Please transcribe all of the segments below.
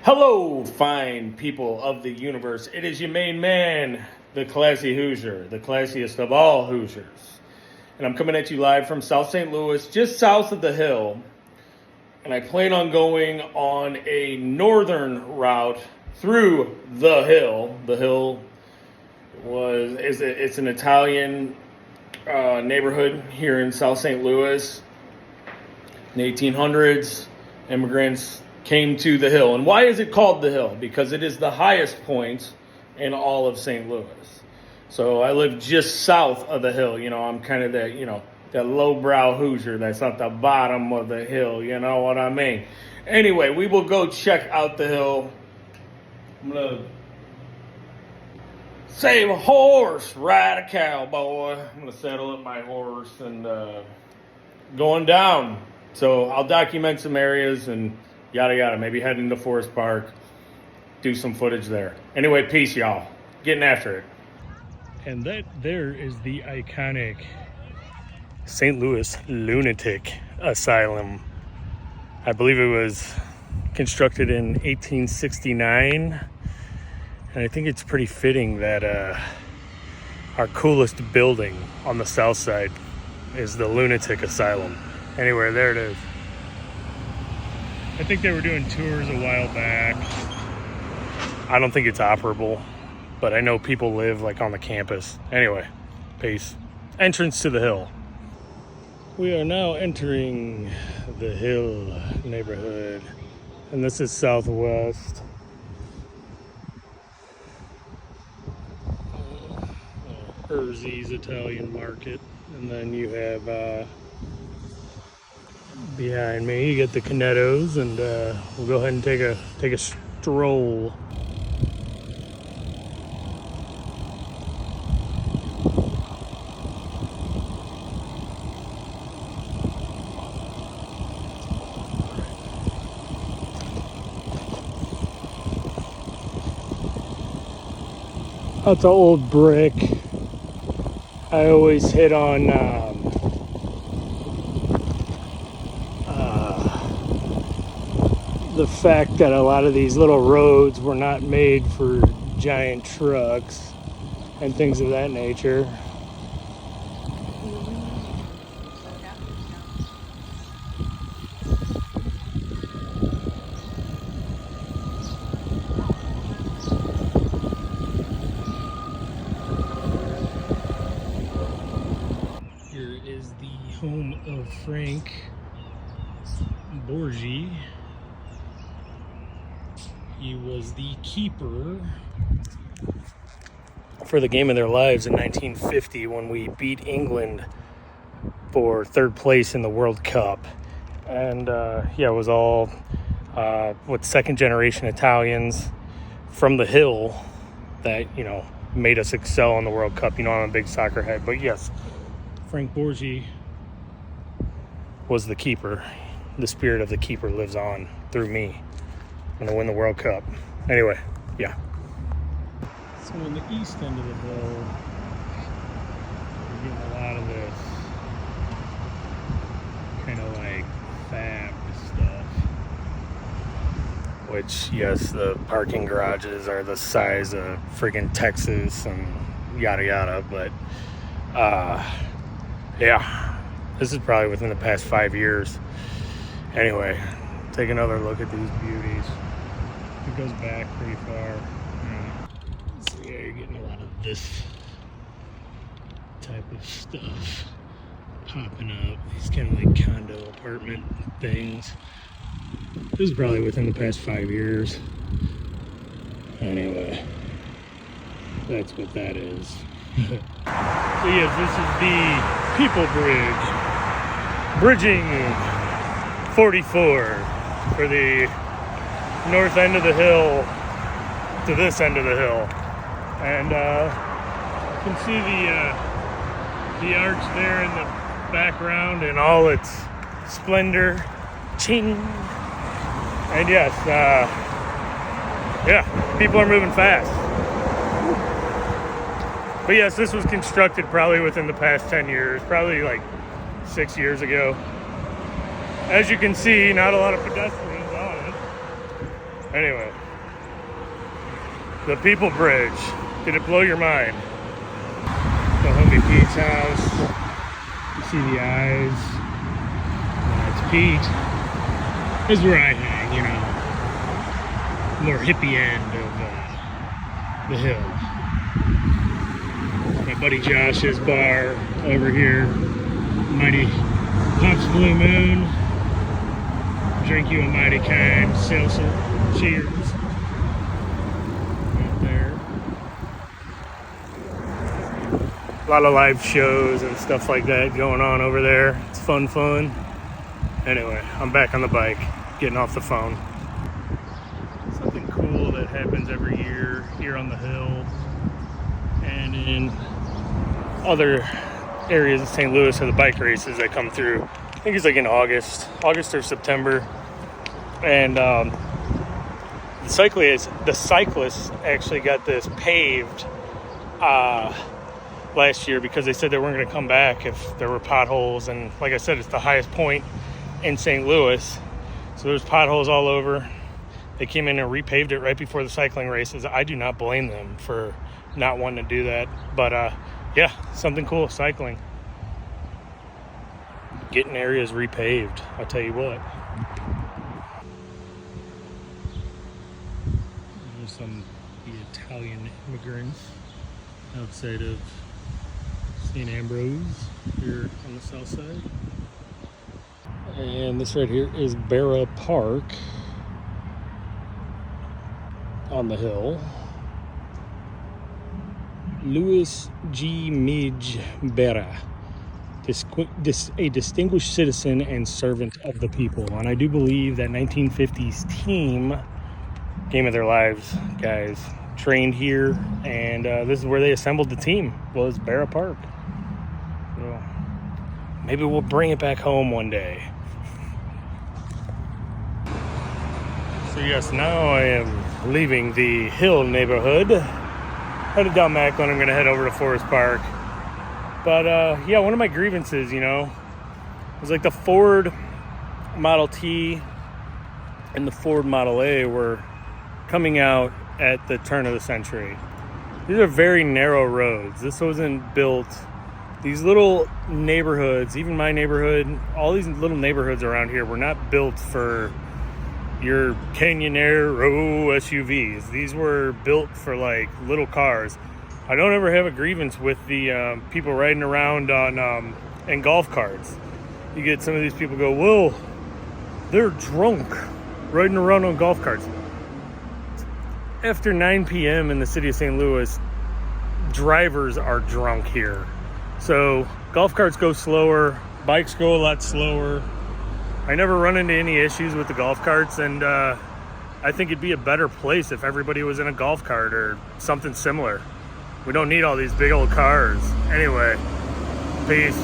Hello, fine people of the universe. It is your main man, the classy Hoosier, the classiest of all Hoosiers. And I'm coming at you live from South St. Louis, just south of the hill. And I plan on going on a northern route through the hill. The hill it's an Italian neighborhood here in South St. Louis. In the 1800s, immigrants came to the hill. And why is it called the hill? Because it is the highest point in all of St. Louis. So I live just south of the hill. You know, I'm kind of that lowbrow Hoosier that's at the bottom of the hill. You know what I mean? Anyway, we will go check out the hill. I'm going to save a horse, ride a cowboy. I'm going to saddle up my horse and going down. So I'll document some areas and yada yada. Maybe head into Forest Park, do some footage there. Anyway, peace, y'all. Getting after it. And that there is the iconic St. Louis Lunatic Asylum. I believe it was constructed in 1869. And I think it's pretty fitting that our coolest building on the south side is the Lunatic Asylum. Anyway, there it is. I think they were doing tours a while back. I don't think it's operable, but I know people live like on the campus. Anyway, peace. Entrance to the hill. We are now entering the hill neighborhood, and this is southwest. Urzi's Italian Market, and then you have behind me you get the Canettos, and we'll go ahead and take a stroll. That's an old brick. I always hit on the fact that a lot of these little roads were not made for giant trucks and things of that nature. Here is the home of Frank Borgie. He was the keeper for the game of their lives in 1950 when we beat England for third place in the World Cup. And it was all second generation Italians from the hill that, made us excel in the World Cup. I'm a big soccer head, but yes, Frank Borgie was the keeper. The spirit of the keeper lives on through me. I'm gonna win the World Cup. Anyway, yeah. So on the east end of the hill, we're getting a lot of this kind of like fab stuff. Which, yes, the parking garages are the size of friggin' Texas and yada yada, but this is probably within the past 5 years. Anyway, take another look at these beauties. It goes back pretty far. So yeah, you're getting a lot of this type of stuff popping up. These kind of like condo apartment things. This is probably within the past 5 years. Anyway, that's what that is. So yes, this is the People Bridge. Bridging 44 for the north end of the hill to this end of the hill. And you can see the arch there in the background in all its splendor. Ching! And yes, people are moving fast. But yes, this was constructed probably within the past 10 years, probably like 6 years ago. As you can see, not a lot of pedestrians on it. Anyway, the People Bridge. Did it blow your mind? The homie Pete's house. You see the eyes. It's Pete. This is where I hang, you know. More hippie end of the hill. My buddy Josh's bar over here. Mighty Pops Blue Moon. Drink you a mighty kind seltzer. Cheers. Right there. A lot of live shows and stuff like that going on over there. It's fun. Anyway, I'm back on the bike, getting off the phone. Something cool that happens every year here on the hill and in other areas of St. Louis are the bike races that come through. I think it's like in August or September. And the cyclists actually got this paved last year because they said they weren't going to come back if there were potholes. And like I said, it's the highest point in St. Louis. So there's potholes all over. They came in and repaved it right before the cycling races. I do not blame them for not wanting to do that. But yeah, something cool, cycling. Getting areas repaved, I'll tell you what. There's some the Italian immigrants outside of St. Ambrose here on the south side. And this right here is Barra Park on the hill. Louis G. Midge Barra, a distinguished citizen and servant of the people. And I do believe that 1950s team, game of their lives, guys, trained here. And this is where they assembled the team, was Barra Park. So maybe we'll bring it back home one day. So yes, now I am leaving the Hill neighborhood. Headed down Macklin. I'm going to head over to Forest Park. But yeah, one of my grievances, you know, was like the Ford Model T and the Ford Model A were coming out at the turn of the century. These are very narrow roads. This wasn't built. These little neighborhoods, even my neighborhood, all these little neighborhoods around here were not built for your Canyonero SUVs. These were built for like little cars. I don't ever have a grievance with the people riding around on in golf carts. You get some of these people go, well, they're drunk riding around on golf carts. After 9 p.m. in the city of St. Louis, drivers are drunk here. So golf carts go slower, bikes go a lot slower. I never run into any issues with the golf carts, and I think it'd be a better place if everybody was in a golf cart or something similar. We don't need all these big old cars. Anyway, peace.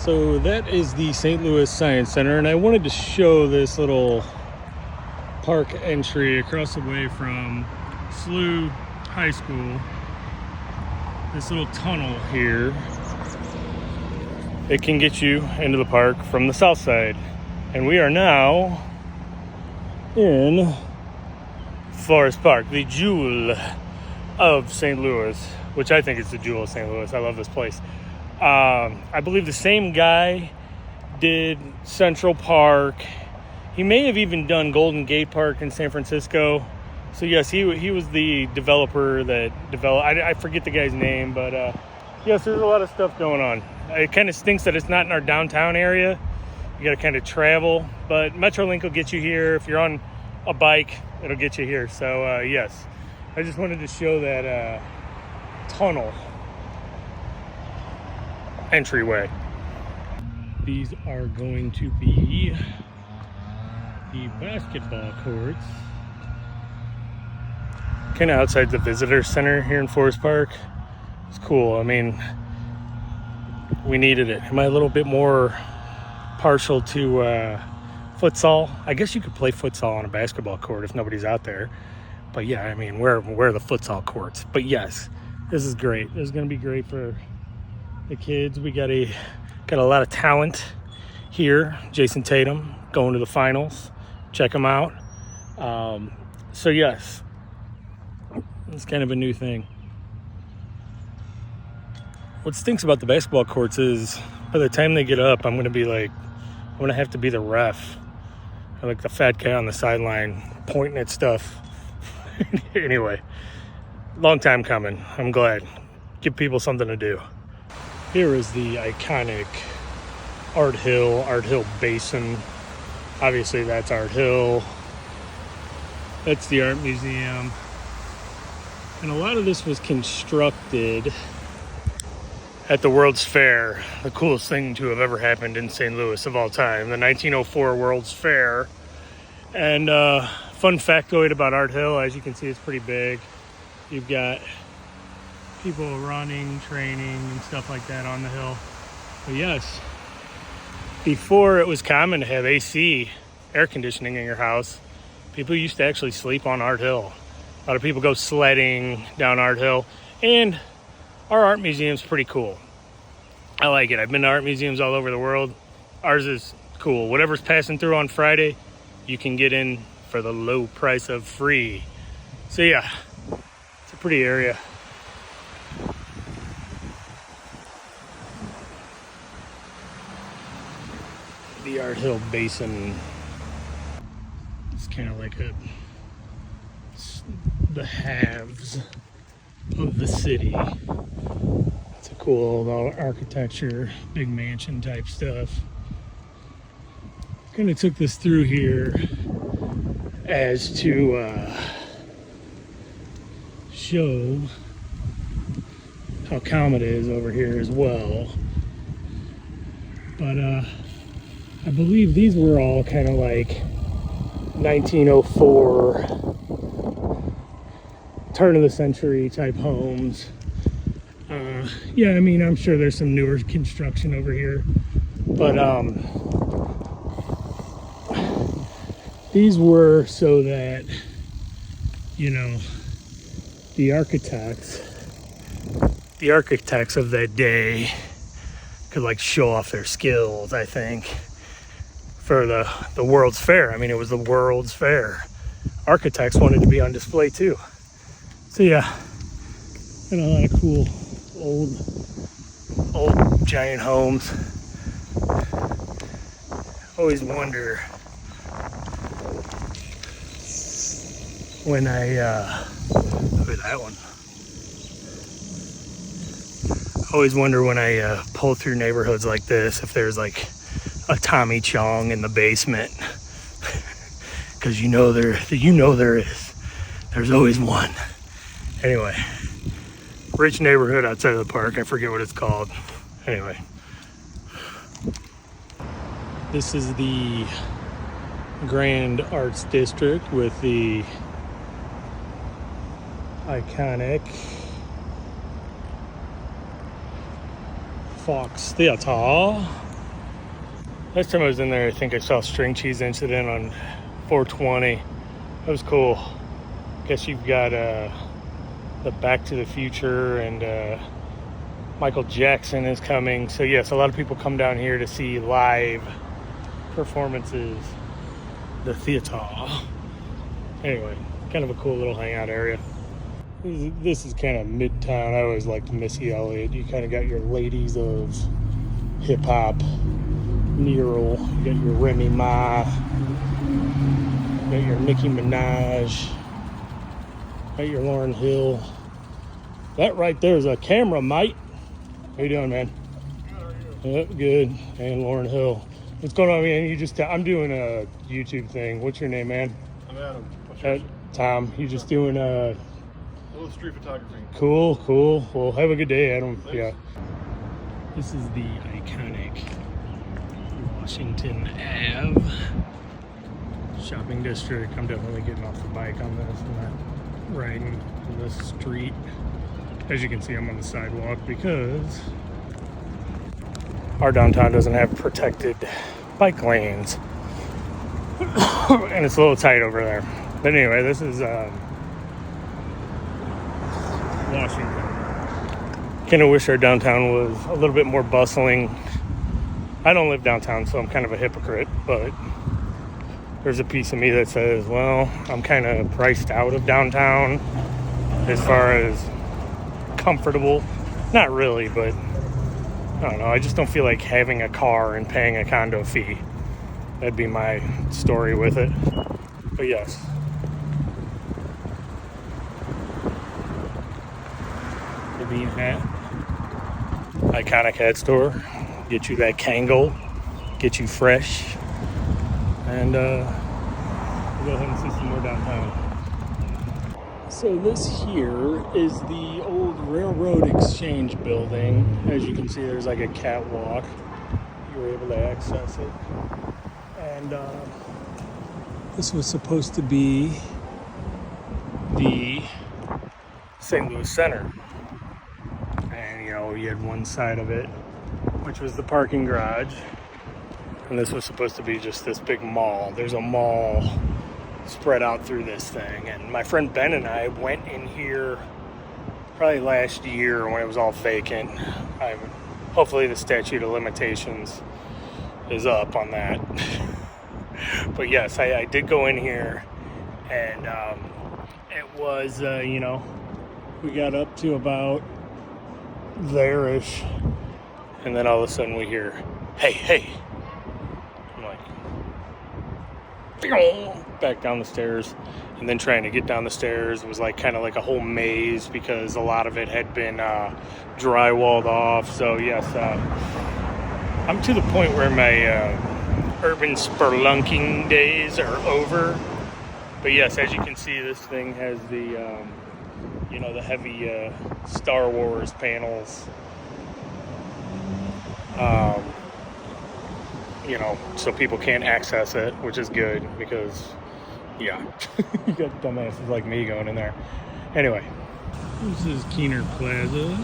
So that is the St. Louis Science Center, and I wanted to show this little park entry across the way from SLU High School. This little tunnel here. It can get you into the park from the south side. And we are now in Forest Park, the jewel of St. Louis, which I think is the jewel of St. Louis. I love this place. I believe the same guy did Central Park. He may have even done Golden Gate Park in San Francisco. So yes, he was the developer that developed. I forget the guy's name, but yes, there's a lot of stuff going on. It kind of stinks that it's not in our downtown area. You got to kind of travel, but Metrolink will get you here. If you're on a bike, it'll get you here. So yes, I just wanted to show that tunnel entryway. These are going to be the basketball courts, kind of outside the visitor center here in Forest Park. It's cool. I mean, we needed it. Am I a little bit more partial to futsal? I guess you could play futsal on a basketball court if nobody's out there. But yeah, I mean, where are the futsal courts? But yes, this is great. This is going to be great for the kids. We got a lot of talent here. Jason Tatum going to the finals. Check him out. So yes, it's kind of a new thing. What stinks about the basketball courts is by the time they get up, I'm going to have to be the ref. I like the fat guy on the sideline pointing at stuff. Anyway, long time coming. I'm glad. Give people something to do. Here is the iconic Art Hill Basin. Obviously, that's Art Hill. That's the Art Museum. And a lot of this was constructed at the World's Fair, the coolest thing to have ever happened in St. Louis of all time, the 1904 World's Fair. And fun factoid about Art Hill, as you can see, it's pretty big. You've got people running, training, and stuff like that on the hill. But yes, before it was common to have AC, air conditioning in your house, people used to actually sleep on Art Hill. A lot of people go sledding down Art Hill, and our art museum's pretty cool. I like it. I've been to art museums all over the world. Ours is cool. Whatever's passing through on Friday, you can get in for the low price of free. So yeah, it's a pretty area. The Art Hill Basin. It's kind of like the halves of the city. It's a cool old architecture, big mansion type stuff. Kind of took this through here as to show how calm it is over here as well. But I believe these were all kind of like 1904 turn of the century type homes. Yeah, I mean, I'm sure there's some newer construction over here, but these were so that, you know, the architects of that day could like show off their skills, I think, for the World's Fair. I mean, it was the World's Fair. Architects wanted to be on display too. So yeah, got a lot of cool old giant homes. Always wonder when look at that one. Always wonder when I pull through neighborhoods like this if there's like a Tommy Chong in the basement, because you know there is. There's always one. Anyway, rich neighborhood outside of the park. I forget what it's called. Anyway, this is the Grand Arts District with the iconic Fox Theater. Last time I was in there, I think I saw String Cheese Incident on 420. That was cool. Guess you've got the Back to the Future, and Michael Jackson is coming. So yes, a lot of people come down here to see live performances. The theater. Anyway, kind of a cool little hangout area. This is kind of midtown. I always liked Missy Elliott. You kind of got your ladies of hip hop, Neural. You got your Remy Ma. You got your Nicki Minaj. Got your Lauryn Hill. That right there is a camera, mate. How you doing, man? Good, how are you? Yep, good. And Lauryn Hill. What's going on, man? I'm doing a YouTube thing. What's your name, man? I'm Adam. What's yours? Tom. You just doing A little street photography. Cool. Well, have a good day, Adam. Thanks. Yeah. This is the iconic Washington Ave shopping district. I'm definitely getting off the bike on this. I'm not riding this street. As you can see, I'm on the sidewalk because our downtown doesn't have protected bike lanes. And it's a little tight over there. But anyway, this is Washington. Kind of wish our downtown was a little bit more bustling. I don't live downtown, so I'm kind of a hypocrite, but there's a piece of me that says, well, I'm kind of priced out of downtown as far as comfortable. Not really, but I don't know. I just don't feel like having a car and paying a condo fee. That'd be my story with it. But yes. The Bean Hat. Iconic hat store. Get you that Kangol. Get you fresh. And we'll go ahead and see some more downtown. So this here is the old Railroad Exchange building. As you can see, there's like a catwalk. You were able to access it. And this was supposed to be the St. Louis Center. And, you know, you had one side of it, which was the parking garage. And this was supposed to be just this big mall. There's a mall spread out through this thing. And my friend Ben and I went in here probably last year when it was all vacant. Hopefully the statute of limitations is up on that. But yes, I did go in here, and it was, you know, we got up to about there-ish, and then all of a sudden we hear, hey, hey. I'm like, back down the stairs, and then trying to get down the stairs was like kind of like a whole maze because a lot of it had been drywalled off. So yes, I'm to the point where my urban spelunking days are over. But yes, as you can see, this thing has the you know, the heavy Star Wars panels. You know, so people can't access it, which is good because, yeah, you got dumbasses like me going in there. Anyway, this is Keener Plaza.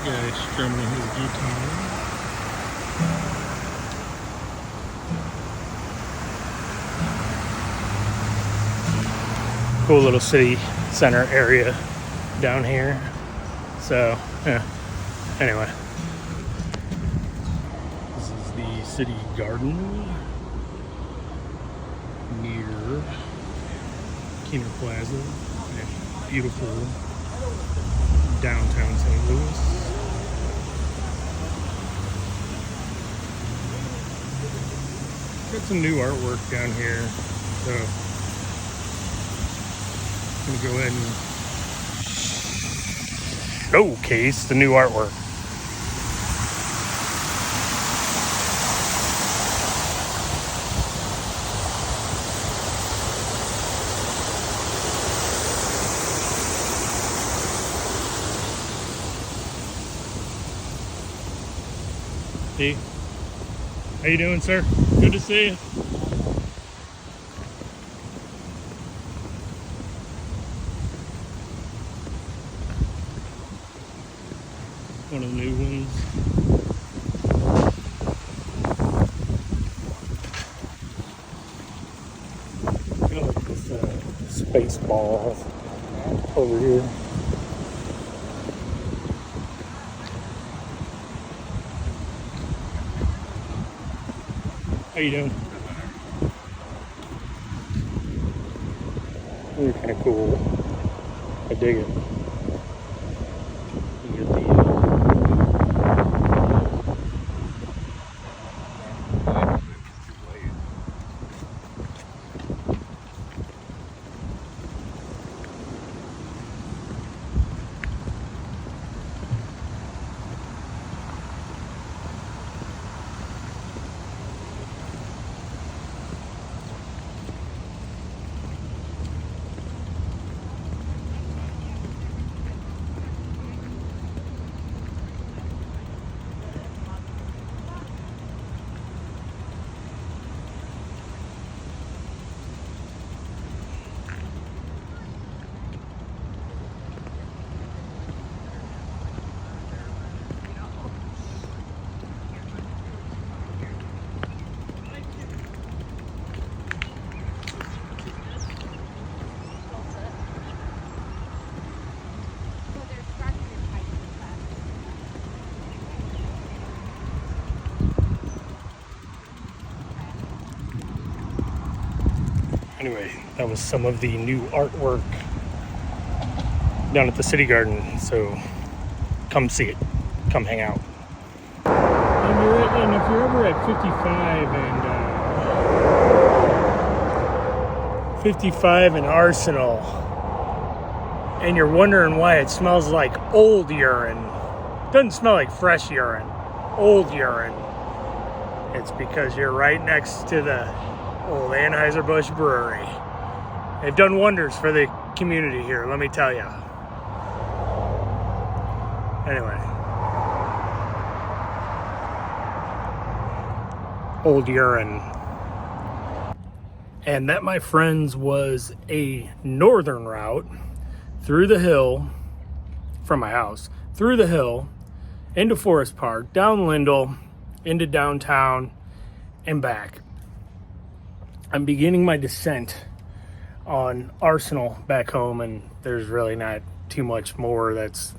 Guy strumming his guitar. Cool little city center area down here. So, yeah. Anyway, this is the city garden near Keener Plaza. Beautiful downtown St. Louis. Got some new artwork down here, so I'm gonna go ahead and showcase the new artwork. Hey, how you doing, sir? Good to see you. One of the new ones. Kind of like this space ball over here. How you doing? These are kind of cool. I dig it. You get the Anyway, that was some of the new artwork down at the City Garden. So come see it. Come hang out. And if you're ever at 55 and Arsenal, and you're wondering why it smells like old urine, doesn't smell like fresh urine, old urine, it's because you're right next to the old Anheuser-Busch Brewery. They've done wonders for the community here, let me tell you. Anyway. Old urine. And that, my friends, was a northern route through the hill from my house, through the hill, into Forest Park, down Lindell, into downtown, and back. I'm beginning my descent on Arsenal back home, and there's really not too much more that's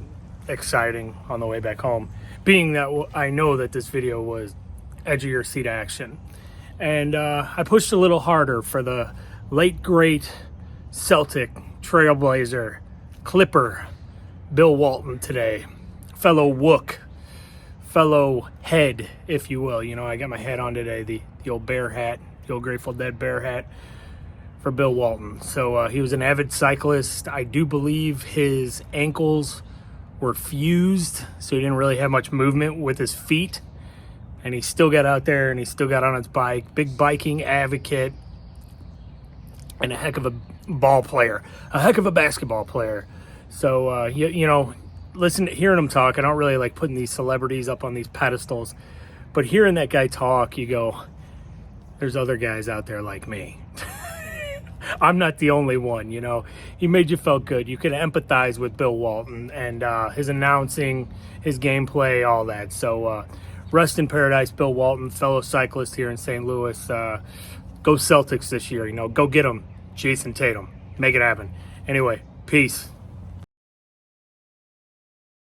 exciting on the way back home, being that I know that this video was edge of your seat action. And I pushed a little harder for the late great Celtic trailblazer Clipper Bill Walton today, fellow Wook, fellow head, if you will. You know, I got my hat on today, the old bear hat, the old Grateful Dead bear hat for Bill Walton. So he was an avid cyclist. I do believe his ankles were fused, so he didn't really have much movement with his feet. And he still got out there and he still got on his bike. Big biking advocate and a heck of a ball player, a heck of a basketball player. So, you know, hearing him talk, I don't really like putting these celebrities up on these pedestals. But hearing that guy talk, you go, there's other guys out there like me. I'm not the only one, you know. He made you feel good. You could empathize with Bill Walton and his announcing, his gameplay, all that. So, rest in paradise, Bill Walton, fellow cyclist here in St. Louis. Go Celtics this year, you know. Go get them, Jason Tatum. Make it happen. Anyway, peace.